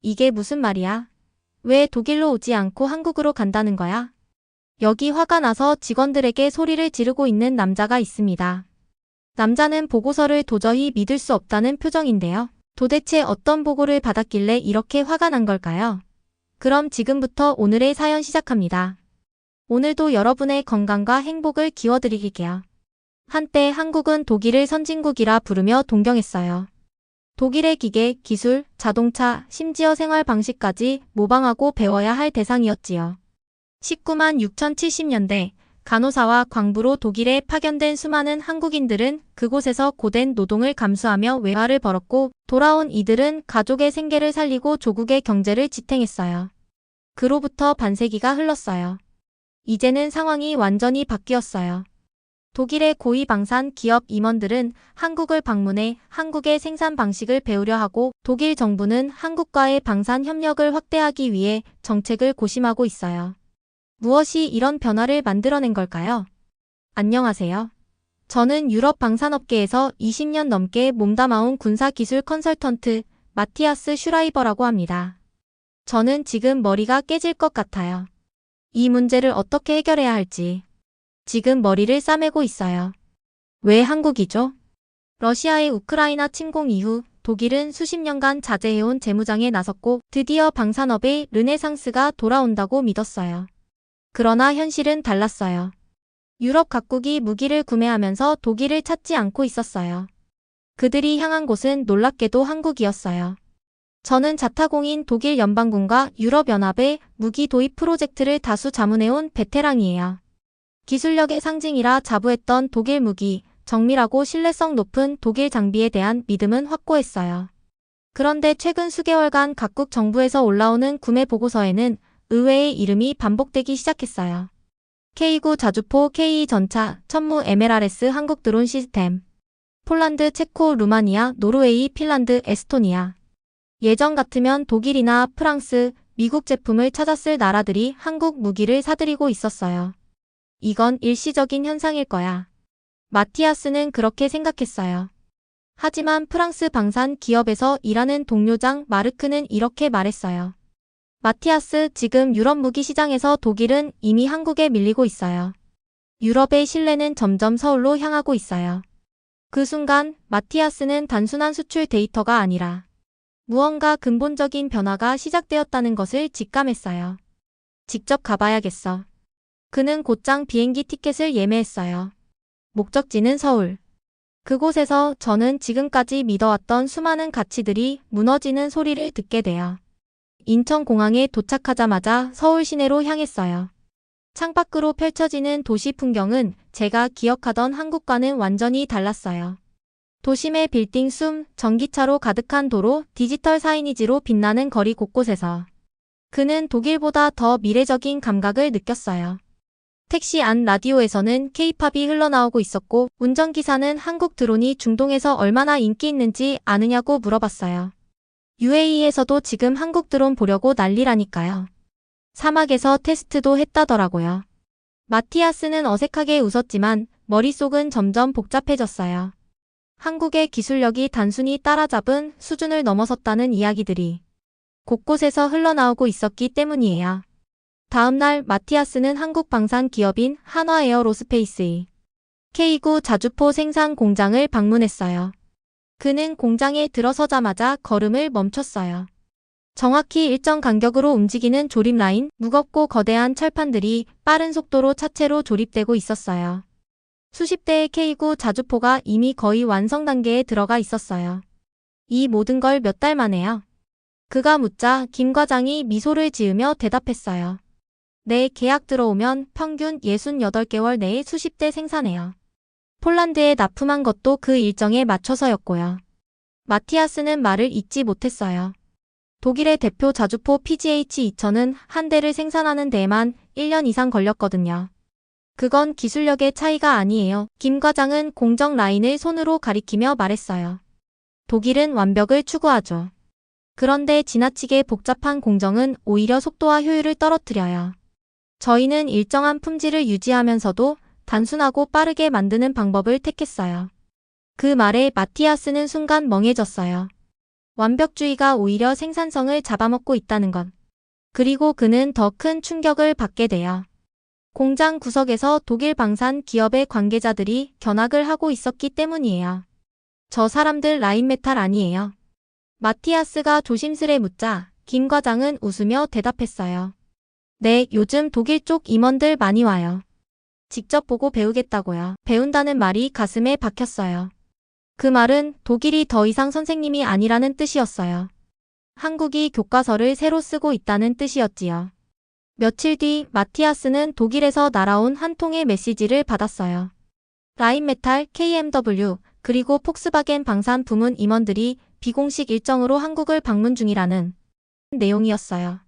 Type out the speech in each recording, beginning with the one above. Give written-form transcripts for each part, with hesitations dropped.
이게 무슨 말이야? 왜 독일로 오지 않고 한국으로 간다는 거야? 여기 화가 나서 직원들에게 소리를 지르고 있는 남자가 있습니다. 남자는 보고서를 도저히 믿을 수 없다는 표정인데요. 도대체 어떤 보고를 받았길래 이렇게 화가 난 걸까요? 그럼 지금부터 오늘의 사연 시작합니다. 오늘도 여러분의 건강과 행복을 기워드릴게요. 한때 한국은 독일을 선진국이라 부르며 동경했어요. 독일의 기계, 기술, 자동차, 심지어 생활 방식까지 모방하고 배워야 할 대상이었지요. 19만 6,070년대 간호사와 광부로 독일에 파견된 수많은 한국인들은 그곳에서 고된 노동을 감수하며 외화를 벌었고 돌아온 이들은 가족의 생계를 살리고 조국의 경제를 지탱했어요. 그로부터 반세기가 흘렀어요. 이제는 상황이 완전히 바뀌었어요. 독일의 고위방산 기업 임원들은 한국을 방문해 한국의 생산 방식을 배우려 하고 독일 정부는 한국과의 방산 협력을 확대하기 위해 정책을 고심하고 있어요. 무엇이 이런 변화를 만들어낸 걸까요? 안녕하세요. 저는 유럽 방산업계에서 20년 넘게 몸담아온 군사기술 컨설턴트 마티아스 슈라이버라고 합니다. 저는 지금 머리가 깨질 것 같아요. 이 문제를 어떻게 해결해야 할지. 지금 머리를 싸매고 있어요. 왜 한국이죠? 러시아의 우크라이나 침공 이후 독일은 수십 년간 자제해온 재무장에 나섰고 드디어 방산업의 르네상스가 돌아온다고 믿었어요. 그러나 현실은 달랐어요. 유럽 각국이 무기를 구매하면서 독일을 찾지 않고 있었어요. 그들이 향한 곳은 놀랍게도 한국이었어요. 저는 자타공인 독일 연방군과 유럽연합의 무기 도입 프로젝트를 다수 자문해온 베테랑이에요. 기술력의 상징이라 자부했던 독일 무기, 정밀하고 신뢰성 높은 독일 장비에 대한 믿음은 확고했어요. 그런데 최근 수개월간 각국 정부에서 올라오는 구매 보고서에는 의외의 이름이 반복되기 시작했어요. K9 자주포 KE 전차, 천무 MLRS 한국 드론 시스템, 폴란드, 체코, 루마니아, 노르웨이, 핀란드, 에스토니아. 예전 같으면 독일이나 프랑스, 미국 제품을 찾았을 나라들이 한국 무기를 사들이고 있었어요. 이건 일시적인 현상일 거야. 마티아스는 그렇게 생각했어요. 하지만 프랑스 방산 기업에서 일하는 동료장 마르크는 이렇게 말했어요. 마티아스, 지금 유럽 무기 시장에서 독일은 이미 한국에 밀리고 있어요. 유럽의 신뢰는 점점 서울로 향하고 있어요. 그 순간 마티아스는 단순한 수출 데이터가 아니라 무언가 근본적인 변화가 시작되었다는 것을 직감했어요. 직접 가봐야겠어. 그는 곧장 비행기 티켓을 예매했어요. 목적지는 서울. 그곳에서 저는 지금까지 믿어왔던 수많은 가치들이 무너지는 소리를 듣게 돼요. 인천공항에 도착하자마자 서울 시내로 향했어요. 창밖으로 펼쳐지는 도시 풍경은 제가 기억하던 한국과는 완전히 달랐어요. 도심의 빌딩 숨, 전기차로 가득한 도로, 디지털 사이니지로 빛나는 거리 곳곳에서 그는 독일보다 더 미래적인 감각을 느꼈어요. 택시 안 라디오에서는 K-팝이 흘러나오고 있었고 운전기사는 한국 드론이 중동에서 얼마나 인기 있는지 아느냐고 물어봤어요. UAE에서도 지금 한국 드론 보려고 난리라니까요. 사막에서 테스트도 했다더라고요. 마티아스는 어색하게 웃었지만 머릿속은 점점 복잡해졌어요. 한국의 기술력이 단순히 따라잡은 수준을 넘어섰다는 이야기들이 곳곳에서 흘러나오고 있었기 때문이에요. 다음 날 마티아스는 한국 방산 기업인 한화에어로스페이스의 K9 자주포 생산 공장을 방문했어요. 그는 공장에 들어서자마자 걸음을 멈췄어요. 정확히 일정 간격으로 움직이는 조립 라인, 무겁고 거대한 철판들이 빠른 속도로 차체로 조립되고 있었어요. 수십 대의 K9 자주포가 이미 거의 완성 단계에 들어가 있었어요. 이 모든 걸 몇 달 만에요? 그가 묻자 김 과장이 미소를 지으며 대답했어요. 네, 계약 들어오면 평균 68개월 내에 수십 대 생산해요. 폴란드에 납품한 것도 그 일정에 맞춰서였고요. 마티아스는 말을 잇지 못했어요. 독일의 대표 자주포 PGH-2000은 한 대를 생산하는 데에만 1년 이상 걸렸거든요. 그건 기술력의 차이가 아니에요. 김 과장은 공정 라인을 손으로 가리키며 말했어요. 독일은 완벽을 추구하죠. 그런데 지나치게 복잡한 공정은 오히려 속도와 효율을 떨어뜨려요. 저희는 일정한 품질을 유지하면서도 단순하고 빠르게 만드는 방법을 택했어요. 그 말에 마티아스는 순간 멍해졌어요. 완벽주의가 오히려 생산성을 잡아먹고 있다는 것. 그리고 그는 더 큰 충격을 받게 돼요. 공장 구석에서 독일 방산 기업의 관계자들이 견학을 하고 있었기 때문이에요. 저 사람들 라인메탈 아니에요. 마티아스가 조심스레 묻자 김 과장은 웃으며 대답했어요. 네, 요즘 독일 쪽 임원들 많이 와요. 직접 보고 배우겠다고요. 배운다는 말이 가슴에 박혔어요. 그 말은 독일이 더 이상 선생님이 아니라는 뜻이었어요. 한국이 교과서를 새로 쓰고 있다는 뜻이었지요. 며칠 뒤 마티아스는 독일에서 날아온 한 통의 메시지를 받았어요. 라인메탈, KMW, 그리고 폭스바겐 방산 부문 임원들이 비공식 일정으로 한국을 방문 중이라는 내용이었어요.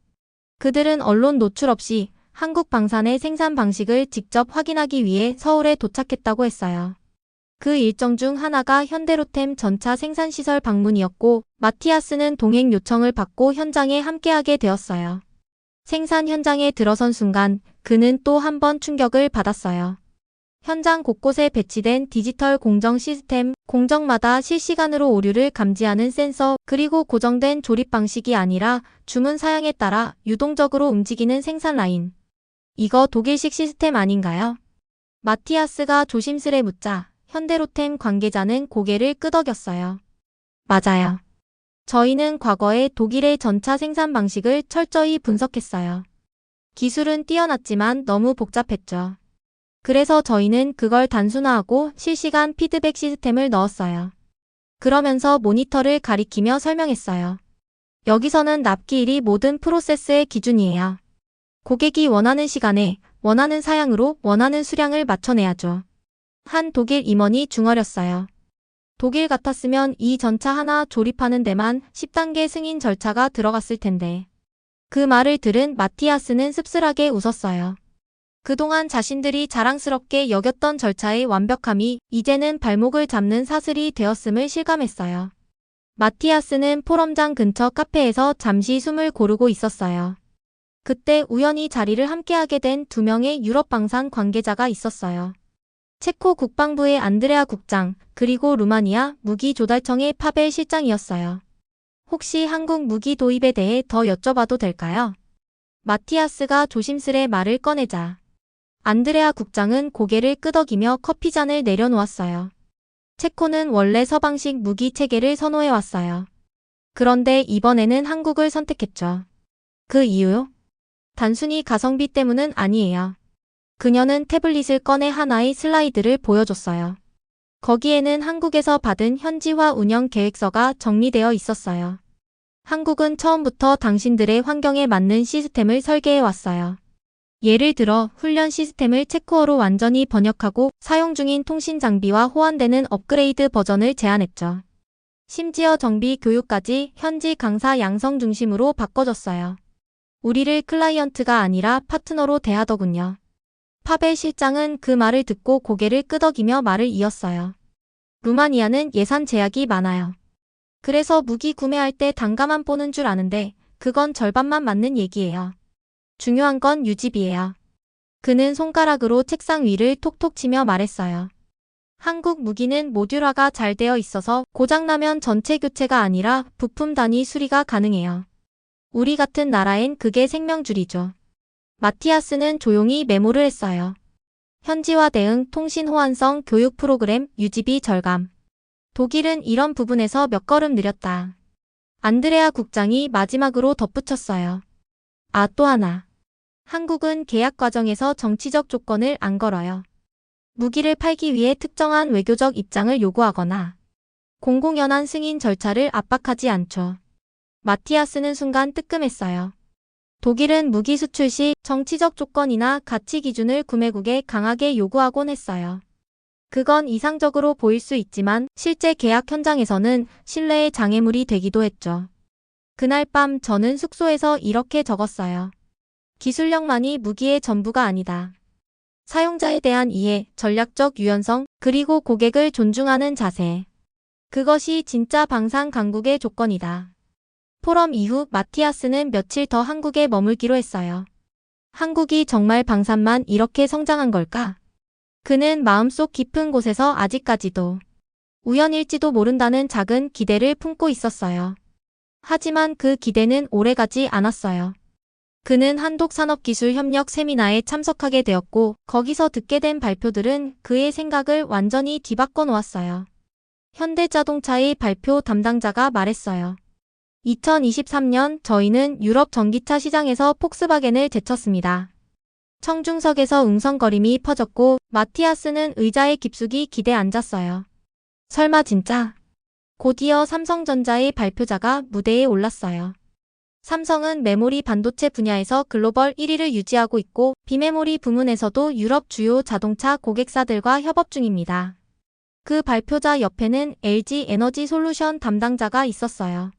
그들은 언론 노출 없이 한국 방산의 생산 방식을 직접 확인하기 위해 서울에 도착했다고 했어요. 그 일정 중 하나가 현대로템 전차 생산시설 방문이었고 마티아스는 동행 요청을 받고 현장에 함께하게 되었어요. 생산 현장에 들어선 순간 그는 또 한 번 충격을 받았어요. 현장 곳곳에 배치된 디지털 공정 시스템, 공정마다 실시간으로 오류를 감지하는 센서, 그리고 고정된 조립 방식이 아니라 주문 사양에 따라 유동적으로 움직이는 생산 라인. 이거 독일식 시스템 아닌가요? 마티아스가 조심스레 묻자 현대로템 관계자는 고개를 끄덕였어요. 맞아요. 저희는 과거에 독일의 전차 생산 방식을 철저히 분석했어요. 기술은 뛰어났지만 너무 복잡했죠. 그래서 저희는 그걸 단순화하고 실시간 피드백 시스템을 넣었어요. 그러면서 모니터를 가리키며 설명했어요. 여기서는 납기일이 모든 프로세스의 기준이에요. 고객이 원하는 시간에, 원하는 사양으로 원하는 수량을 맞춰내야죠. 한 독일 임원이 중얼였어요. 독일 같았으면 이 전차 하나 조립하는 데만 10단계 승인 절차가 들어갔을 텐데. 그 말을 들은 마티아스는 씁쓸하게 웃었어요. 그동안 자신들이 자랑스럽게 여겼던 절차의 완벽함이 이제는 발목을 잡는 사슬이 되었음을 실감했어요. 마티아스는 포럼장 근처 카페에서 잠시 숨을 고르고 있었어요. 그때 우연히 자리를 함께하게 된 두 명의 유럽 방산 관계자가 있었어요. 체코 국방부의 안드레아 국장, 그리고 루마니아 무기조달청의 파벨 실장이었어요. 혹시 한국 무기 도입에 대해 더 여쭤봐도 될까요? 마티아스가 조심스레 말을 꺼내자 안드레아 국장은 고개를 끄덕이며 커피잔을 내려놓았어요. 체코는 원래 서방식 무기 체계를 선호해왔어요. 그런데 이번에는 한국을 선택했죠. 그 이유요? 단순히 가성비 때문은 아니에요. 그녀는 태블릿을 꺼내 하나의 슬라이드를 보여줬어요. 거기에는 한국에서 받은 현지화 운영 계획서가 정리되어 있었어요. 한국은 처음부터 당신들의 환경에 맞는 시스템을 설계해왔어요. 예를 들어 훈련 시스템을 체코어로 완전히 번역하고 사용 중인 통신 장비와 호환되는 업그레이드 버전을 제안했죠. 심지어 정비 교육까지 현지 강사 양성 중심으로 바꿔줬어요. 우리를 클라이언트가 아니라 파트너로 대하더군요. 파벨 실장은 그 말을 듣고 고개를 끄덕이며 말을 이었어요. 루마니아는 예산 제약이 많아요. 그래서 무기 구매할 때 단가만 보는 줄 아는데 그건 절반만 맞는 얘기예요. 중요한 건 유지비예요. 그는 손가락으로 책상 위를 톡톡 치며 말했어요. 한국 무기는 모듈화가 잘 되어 있어서 고장나면 전체 교체가 아니라 부품 단위 수리가 가능해요. 우리 같은 나라엔 그게 생명줄이죠. 마티아스는 조용히 메모를 했어요. 현지화 대응, 통신 호환성, 교육 프로그램, 유지비 절감. 독일은 이런 부분에서 몇 걸음 느렸다. 안드레아 국장이 마지막으로 덧붙였어요. 아, 또 하나. 한국은 계약 과정에서 정치적 조건을 안 걸어요. 무기를 팔기 위해 특정한 외교적 입장을 요구하거나 공공연한 승인 절차를 압박하지 않죠. 마티아스는 순간 뜨끔했어요. 독일은 무기 수출 시 정치적 조건이나 가치 기준을 구매국에 강하게 요구하곤 했어요. 그건 이상적으로 보일 수 있지만 실제 계약 현장에서는 신뢰의 장애물이 되기도 했죠. 그날 밤 저는 숙소에서 이렇게 적었어요. 기술력만이 무기의 전부가 아니다. 사용자에 대한 이해, 전략적 유연성, 그리고 고객을 존중하는 자세. 그것이 진짜 방산 강국의 조건이다. 포럼 이후 마티아스는 며칠 더 한국에 머물기로 했어요. 한국이 정말 방산만 이렇게 성장한 걸까? 그는 마음속 깊은 곳에서 아직까지도 우연일지도 모른다는 작은 기대를 품고 있었어요. 하지만 그 기대는 오래가지 않았어요. 그는 한독산업기술협력 세미나에 참석하게 되었고 거기서 듣게 된 발표들은 그의 생각을 완전히 뒤바꿔 놓았어요. 현대자동차의 발표 담당자가 말했어요. 2023년 저희는 유럽 전기차 시장에서 폭스바겐을 제쳤습니다. 청중석에서 웅성거림이 퍼졌고 마티아스는 의자에 깊숙이 기대 앉았어요. 설마 진짜? 곧이어 삼성전자의 발표자가 무대에 올랐어요. 삼성은 메모리 반도체 분야에서 글로벌 1위를 유지하고 있고 비메모리 부문에서도 유럽 주요 자동차 고객사들과 협업 중입니다. 그 발표자 옆에는 LG 에너지 솔루션 담당자가 있었어요.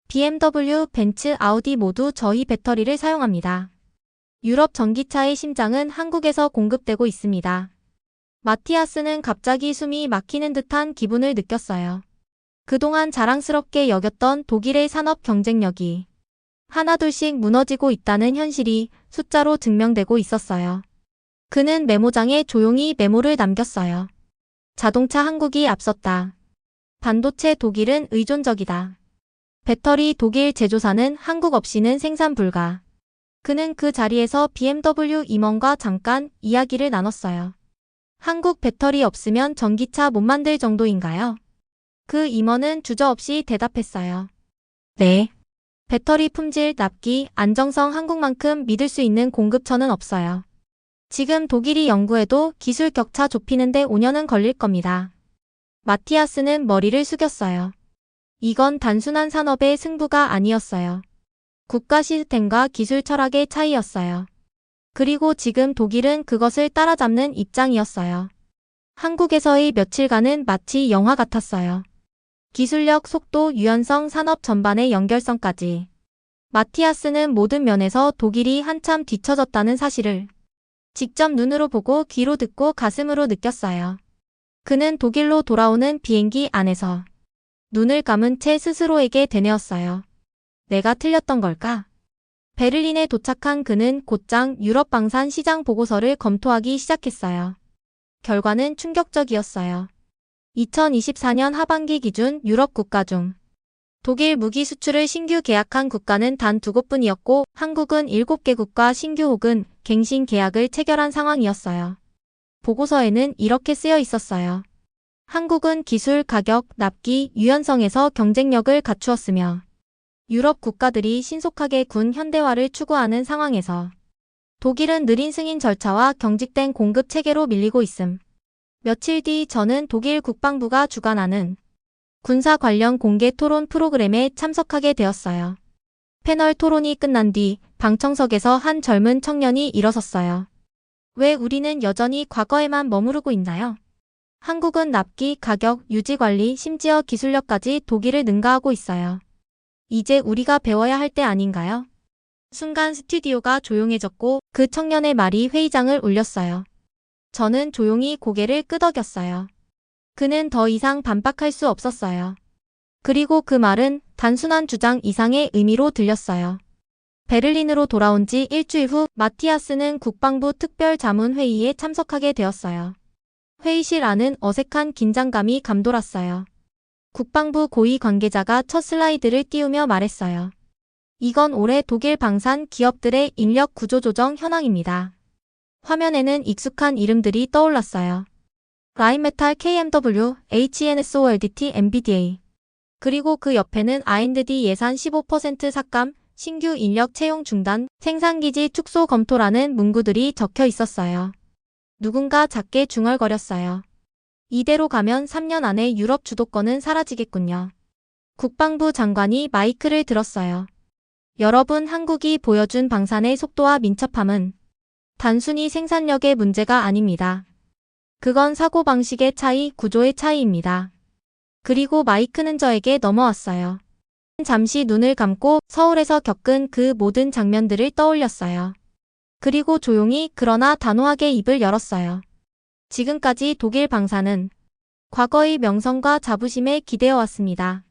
BMW, 벤츠, 아우디 모두 저희 배터리를 사용합니다. 유럽 전기차의 심장은 한국에서 공급되고 있습니다. 마티아스는 갑자기 숨이 막히는 듯한 기분을 느꼈어요. 그동안 자랑스럽게 여겼던 독일의 산업 경쟁력이 하나둘씩 무너지고 있다는 현실이 숫자로 증명되고 있었어요. 그는 메모장에 조용히 메모를 남겼어요. 자동차 한국이 앞섰다. 반도체 독일은 의존적이다. 배터리 독일 제조사는 한국 없이는 생산 불가. 그는 그 자리에서 BMW 임원과 잠깐 이야기를 나눴어요. 한국 배터리 없으면 전기차 못 만들 정도인가요? 그 임원은 주저없이 대답했어요. 네. 배터리 품질, 납기, 안정성 한국만큼 믿을 수 있는 공급처는 없어요. 지금 독일이 연구해도 기술 격차 좁히는데 5년은 걸릴 겁니다. 마티아스는 머리를 숙였어요. 이건 단순한 산업의 승부가 아니었어요. 국가 시스템과 기술 철학의 차이였어요. 그리고 지금 독일은 그것을 따라잡는 입장이었어요. 한국에서의 며칠간은 마치 영화 같았어요. 기술력, 속도, 유연성, 산업 전반의 연결성까지. 마티아스는 모든 면에서 독일이 한참 뒤처졌다는 사실을 직접 눈으로 보고 귀로 듣고 가슴으로 느꼈어요. 그는 독일로 돌아오는 비행기 안에서 눈을 감은 채 스스로에게 되뇌었어요. 내가 틀렸던 걸까? 베를린에 도착한 그는 곧장 유럽 방산 시장 보고서를 검토하기 시작했어요. 결과는 충격적이었어요. 2024년 하반기 기준 유럽 국가 중 독일 무기 수출을 신규 계약한 국가는 단 2곳뿐이었고 한국은 7개국과 신규 혹은 갱신 계약을 체결한 상황이었어요. 보고서에는 이렇게 쓰여 있었어요. 한국은 기술, 가격, 납기, 유연성에서 경쟁력을 갖추었으며 유럽 국가들이 신속하게 군 현대화를 추구하는 상황에서 독일은 느린 승인 절차와 경직된 공급 체계로 밀리고 있음. 며칠 뒤 저는 독일 국방부가 주관하는 군사 관련 공개 토론 프로그램에 참석하게 되었어요. 패널 토론이 끝난 뒤 방청석에서 한 젊은 청년이 일어섰어요. 왜 우리는 여전히 과거에만 머무르고 있나요? 한국은 납기, 가격, 유지 관리, 심지어 기술력까지 독일을 능가하고 있어요. 이제 우리가 배워야 할 때 아닌가요? 순간 스튜디오가 조용해졌고 그 청년의 말이 회의장을 울렸어요. 저는 조용히 고개를 끄덕였어요. 그는 더 이상 반박할 수 없었어요. 그리고 그 말은 단순한 주장 이상의 의미로 들렸어요. 베를린으로 돌아온 지 일주일 후 마티아스는 국방부 특별자문회의에 참석하게 되었어요. 회의실 안은 어색한 긴장감이 감돌았어요. 국방부 고위 관계자가 첫 슬라이드를 띄우며 말했어요. 이건 올해 독일 방산 기업들의 인력 구조 조정 현황입니다. 화면에는 익숙한 이름들이 떠올랐어요. 라인메탈, KMW, HNSOLDT, NVDA. 그리고 그 옆에는 R&D 예산 15% 삭감, 신규 인력 채용 중단, 생산기지 축소 검토라는 문구들이 적혀 있었어요. 누군가 작게 중얼거렸어요. 이대로 가면 3년 안에 유럽 주도권은 사라지겠군요. 국방부 장관이 마이크를 들었어요. 여러분, 한국이 보여준 방산의 속도와 민첩함은 단순히 생산력의 문제가 아닙니다. 그건 사고방식의 차이, 구조의 차이입니다. 그리고 마이크는 저에게 넘어왔어요. 잠시 눈을 감고 서울에서 겪은 그 모든 장면들을 떠올렸어요. 그리고 조용히 그러나 단호하게 입을 열었어요. 지금까지 독일 방산은 과거의 명성과 자부심에 기대어 왔습니다.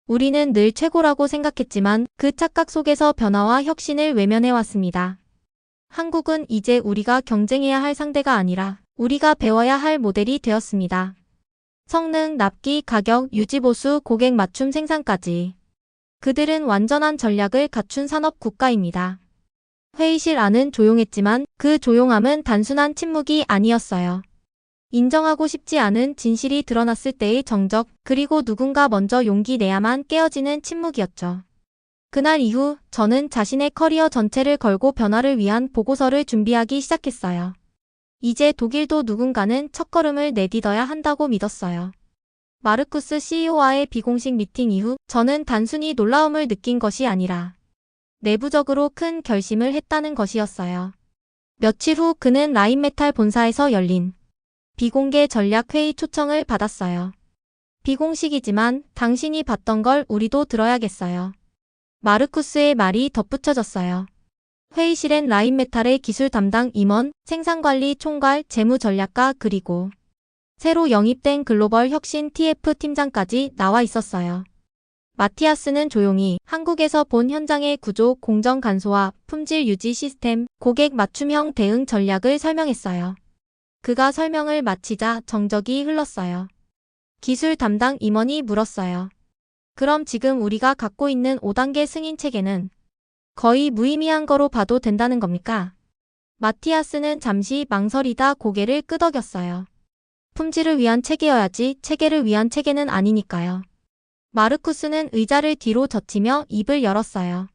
우리는 늘 최고라고 생각했지만 그 착각 속에서 변화와 혁신을 외면해 왔습니다. 한국은 이제 우리가 경쟁해야 할 상대가 아니라 우리가 배워야 할 모델이 되었습니다. 성능, 납기, 가격, 유지보수, 고객 맞춤 생산까지. 그들은 완전한 전략을 갖춘 산업 국가입니다. 회의실 안은 조용했지만 그 조용함은 단순한 침묵이 아니었어요. 인정하고 싶지 않은 진실이 드러났을 때의 정적, 그리고 누군가 먼저 용기 내야만 깨어지는 침묵이었죠. 그날 이후 저는 자신의 커리어 전체를 걸고 변화를 위한 보고서를 준비하기 시작했어요. 이제 독일도 누군가는 첫걸음을 내딛어야 한다고 믿었어요. 마르쿠스 CEO와의 비공식 미팅 이후 저는 단순히 놀라움을 느낀 것이 아니라 내부적으로 큰 결심을 했다는 것이었어요. 며칠 후 그는 라인메탈 본사에서 열린 비공개 전략회의 초청을 받았어요. 비공식이지만 당신이 봤던 걸 우리도 들어야겠어요. 마르쿠스의 말이 덧붙여졌어요. 회의실엔 라인메탈의 기술 담당 임원, 생산관리 총괄, 재무전략가 그리고 새로 영입된 글로벌 혁신 TF 팀장까지 나와 있었어요. 마티아스는 조용히 한국에서 본 현장의 구조, 공정 간소화, 품질 유지 시스템, 고객 맞춤형 대응 전략을 설명했어요. 그가 설명을 마치자 정적이 흘렀어요. 기술 담당 임원이 물었어요. 그럼 지금 우리가 갖고 있는 5단계 승인 체계는 거의 무의미한 거로 봐도 된다는 겁니까? 마티아스는 잠시 망설이다 고개를 끄덕였어요. 품질을 위한 체계여야지 체계를 위한 체계는 아니니까요. 마르쿠스는 의자를 뒤로 젖히며 입을 열었어요.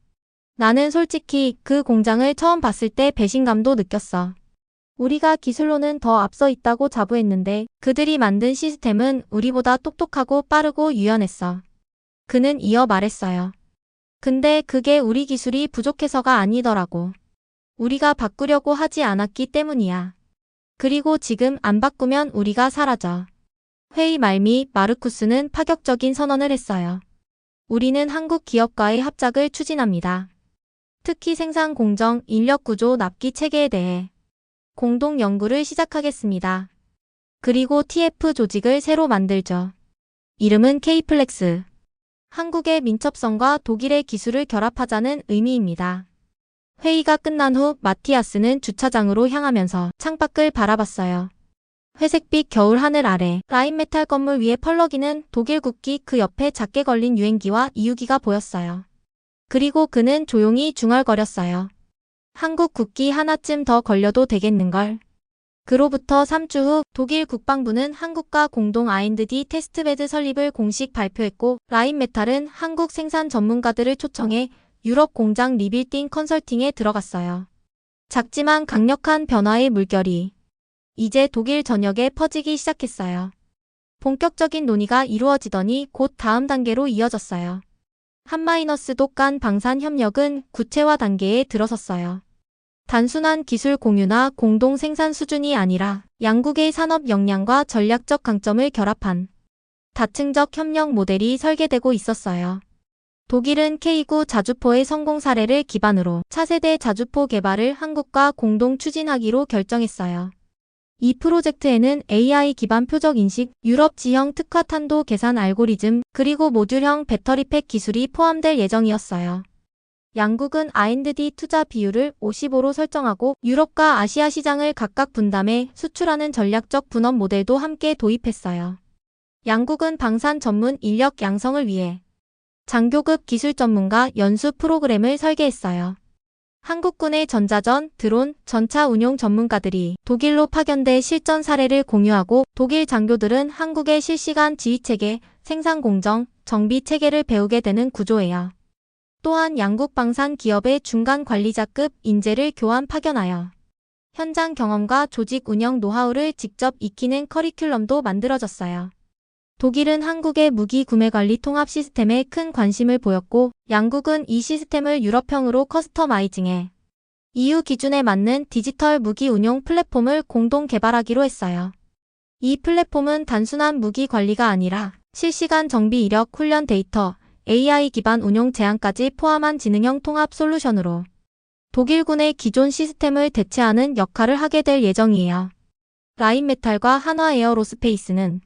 나는 솔직히 그 공장을 처음 봤을 때 배신감도 느꼈어. 우리가 기술로는 더 앞서 있다고 자부했는데 그들이 만든 시스템은 우리보다 똑똑하고 빠르고 유연했어. 그는 이어 말했어요. 근데 그게 우리 기술이 부족해서가 아니더라고. 우리가 바꾸려고 하지 않았기 때문이야. 그리고 지금 안 바꾸면 우리가 사라져. 회의 말미 마르쿠스는 파격적인 선언을 했어요. 우리는 한국 기업과의 합작을 추진합니다. 특히 생산 공정, 인력 구조, 납기 체계에 대해 공동 연구를 시작하겠습니다. 그리고 TF 조직을 새로 만들죠. 이름은 K플렉스. 한국의 민첩성과 독일의 기술을 결합하자는 의미입니다. 회의가 끝난 후 마티아스는 주차장으로 향하면서 창밖을 바라봤어요. 회색빛 겨울 하늘 아래 라인메탈 건물 위에 펄럭이는 독일 국기, 그 옆에 작게 걸린 유행기와 이유기가 보였어요. 그리고 그는 조용히 중얼거렸어요. 한국 국기 하나쯤 더 걸려도 되겠는걸. 그로부터 3주 후 독일 국방부는 한국과 공동 R&D 테스트베드 설립을 공식 발표했고 라인메탈은 한국 생산 전문가들을 초청해 유럽 공장 리빌딩 컨설팅에 들어갔어요. 작지만 강력한 변화의 물결이 이제 독일 전역에 퍼지기 시작했어요. 본격적인 논의가 이루어지더니 곧 다음 단계로 이어졌어요. 한마이너스 독 간 방산 협력은 구체화 단계에 들어섰어요. 단순한 기술 공유나 공동 생산 수준이 아니라 양국의 산업 역량과 전략적 강점을 결합한 다층적 협력 모델이 설계되고 있었어요. 독일은 K9 자주포의 성공 사례를 기반으로 차세대 자주포 개발을 한국과 공동 추진하기로 결정했어요. 이 프로젝트에는 AI 기반 표적 인식, 유럽 지형 특화 탄도 계산 알고리즘, 그리고 모듈형 배터리팩 기술이 포함될 예정이었어요. 양국은 R&D 투자 비율을 55로 설정하고 유럽과 아시아 시장을 각각 분담해 수출하는 전략적 분업 모델도 함께 도입했어요. 양국은 방산 전문 인력 양성을 위해 장교급 기술 전문가 연수 프로그램을 설계했어요. 한국군의 전자전, 드론, 전차 운용 전문가들이 독일로 파견돼 실전 사례를 공유하고 독일 장교들은 한국의 실시간 지휘체계, 생산 공정, 정비 체계를 배우게 되는 구조예요. 또한 양국 방산 기업의 중간 관리자급 인재를 교환 파견하여 현장 경험과 조직 운영 노하우를 직접 익히는 커리큘럼도 만들어졌어요. 독일은 한국의 무기 구매 관리 통합 시스템에 큰 관심을 보였고 양국은 이 시스템을 유럽형으로 커스터마이징해 EU 기준에 맞는 디지털 무기 운용 플랫폼을 공동 개발하기로 했어요. 이 플랫폼은 단순한 무기 관리가 아니라 실시간 정비 이력, 훈련 데이터, AI 기반 운용 제한까지 포함한 지능형 통합 솔루션으로 독일군의 기존 시스템을 대체하는 역할을 하게 될 예정이에요. 라인메탈과 한화에어로스페이스는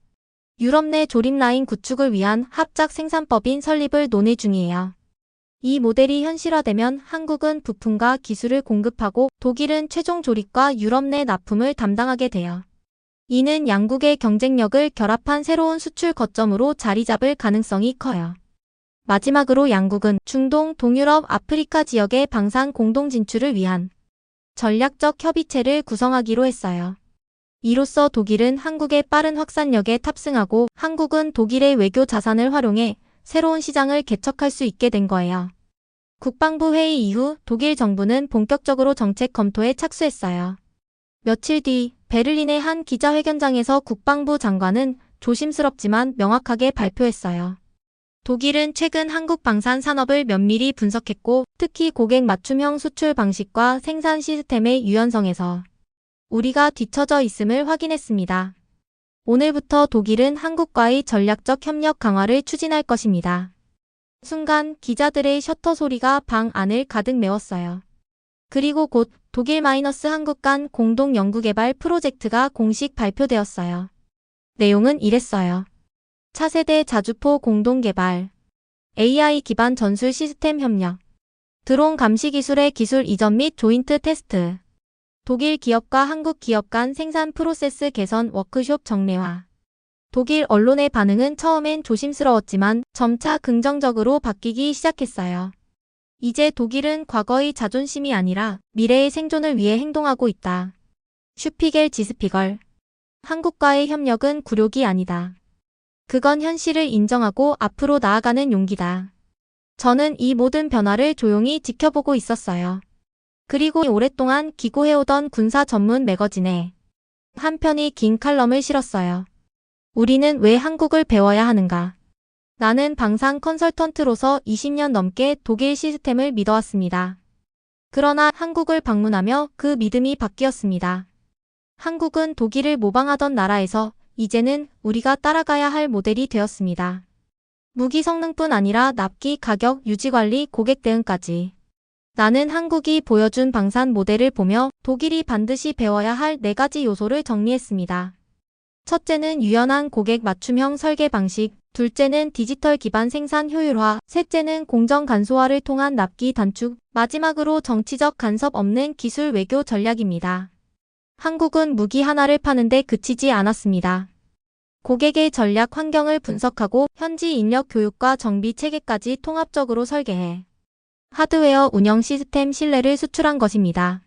유럽 내 조립 라인 구축을 위한 합작 생산법인 설립을 논의 중이에요. 이 모델이 현실화되면 한국은 부품과 기술을 공급하고 독일은 최종 조립과 유럽 내 납품을 담당하게 돼요. 이는 양국의 경쟁력을 결합한 새로운 수출 거점으로 자리 잡을 가능성이 커요. 마지막으로 양국은 중동, 동유럽, 아프리카 지역의 방산 공동 진출을 위한 전략적 협의체를 구성하기로 했어요. 이로써 독일은 한국의 빠른 확산력에 탑승하고 한국은 독일의 외교 자산을 활용해 새로운 시장을 개척할 수 있게 된 거예요. 국방부 회의 이후 독일 정부는 본격적으로 정책 검토에 착수했어요. 며칠 뒤 베를린의 한 기자회견장에서 국방부 장관은 조심스럽지만 명확하게 발표했어요. 독일은 최근 한국 방산 산업을 면밀히 분석했고 특히 고객 맞춤형 수출 방식과 생산 시스템의 유연성에서 우리가 뒤처져 있음을 확인했습니다. 오늘부터 독일은 한국과의 전략적 협력 강화를 추진할 것입니다. 순간 기자들의 셔터 소리가 방 안을 가득 메웠어요. 그리고 곧 독일-한국 간 공동 연구개발 프로젝트가 공식 발표되었어요. 내용은 이랬어요. 차세대 자주포 공동 개발, AI 기반 전술 시스템 협력, 드론 감시 기술의 기술 이전 및 조인트 테스트, 독일 기업과 한국 기업 간 생산 프로세스 개선 워크숍 정례화. 독일 언론의 반응은 처음엔 조심스러웠지만 점차 긍정적으로 바뀌기 시작했어요. 이제 독일은 과거의 자존심이 아니라 미래의 생존을 위해 행동하고 있다. 슈피겔 지스피걸. 한국과의 협력은 굴욕이 아니다. 그건 현실을 인정하고 앞으로 나아가는 용기다. 저는 이 모든 변화를 조용히 지켜보고 있었어요. 그리고 오랫동안 기고해오던 군사 전문 매거진에 한 편의 긴 칼럼을 실었어요. 우리는 왜 한국을 배워야 하는가? 나는 방산 컨설턴트로서 20년 넘게 독일 시스템을 믿어왔습니다. 그러나 한국을 방문하며 그 믿음이 바뀌었습니다. 한국은 독일을 모방하던 나라에서 이제는 우리가 따라가야 할 모델이 되었습니다. 무기 성능뿐 아니라 납기, 가격, 유지관리, 고객 대응까지. 나는 한국이 보여준 방산 모델을 보며 독일이 반드시 배워야 할 4가지 요소를 정리했습니다. 첫째는 유연한 고객 맞춤형 설계 방식, 둘째는 디지털 기반 생산 효율화, 셋째는 공정 간소화를 통한 납기 단축, 마지막으로 정치적 간섭 없는 기술 외교 전략입니다. 한국은 무기 하나를 파는데 그치지 않았습니다. 고객의 전략 환경을 분석하고 현지 인력 교육과 정비 체계까지 통합적으로 설계해 하드웨어 운영 시스템 신뢰를 수출한 것입니다.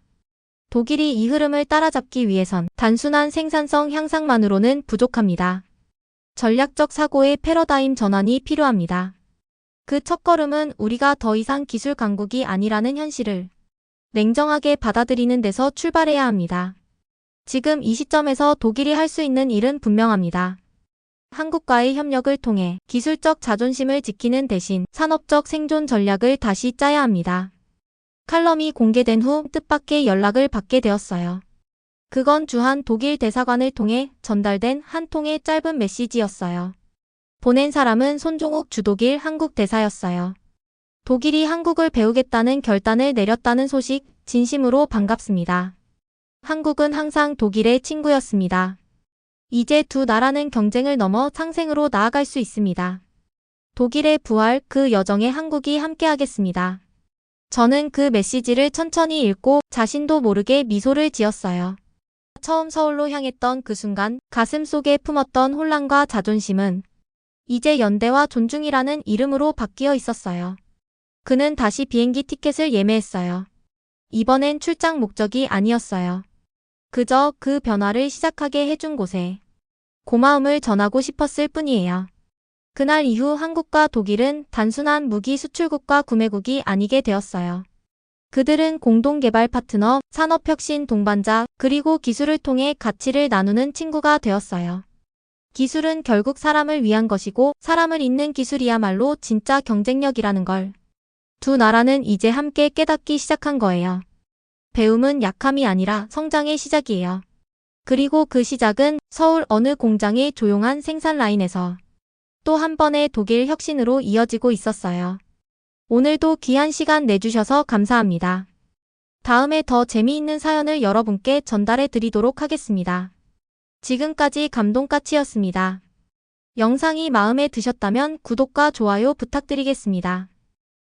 독일이 이 흐름을 따라잡기 위해선 단순한 생산성 향상만으로는 부족합니다. 전략적 사고의 패러다임 전환이 필요합니다. 그 첫걸음은 우리가 더 이상 기술 강국이 아니라는 현실을 냉정하게 받아들이는 데서 출발해야 합니다. 지금 이 시점에서 독일이 할 수 있는 일은 분명합니다. 한국과의 협력을 통해 기술적 자존심을 지키는 대신 산업적 생존 전략을 다시 짜야 합니다. 칼럼이 공개된 후 뜻밖의 연락을 받게 되었어요. 그건 주한 독일 대사관을 통해 전달된 한 통의 짧은 메시지였어요. 보낸 사람은 손종욱 주독일 한국 대사였어요. 독일이 한국을 배우겠다는 결단을 내렸다는 소식 진심으로 반갑습니다. 한국은 항상 독일의 친구였습니다. 이제 두 나라는 경쟁을 넘어 상생으로 나아갈 수 있습니다. 독일의 부활, 그 여정에 한국이 함께하겠습니다. 저는 그 메시지를 천천히 읽고 자신도 모르게 미소를 지었어요. 처음 서울로 향했던 그 순간 가슴 속에 품었던 혼란과 자존심은 이제 연대와 존중이라는 이름으로 바뀌어 있었어요. 그는 다시 비행기 티켓을 예매했어요. 이번엔 출장 목적이 아니었어요. 그저 그 변화를 시작하게 해준 곳에 고마움을 전하고 싶었을 뿐이에요. 그날 이후 한국과 독일은 단순한 무기 수출국과 구매국이 아니게 되었어요. 그들은 공동개발 파트너, 산업혁신 동반자, 그리고 기술을 통해 가치를 나누는 친구가 되었어요. 기술은 결국 사람을 위한 것이고 사람을 잇는 기술이야말로 진짜 경쟁력이라는 걸 두 나라는 이제 함께 깨닫기 시작한 거예요. 배움은 약함이 아니라 성장의 시작이에요. 그리고 그 시작은 서울 어느 공장의 조용한 생산 라인에서 또 한 번의 독일 혁신으로 이어지고 있었어요. 오늘도 귀한 시간 내주셔서 감사합니다. 다음에 더 재미있는 사연을 여러분께 전달해 드리도록 하겠습니다. 지금까지 감동까치였습니다. 영상이 마음에 드셨다면 구독과 좋아요 부탁드리겠습니다.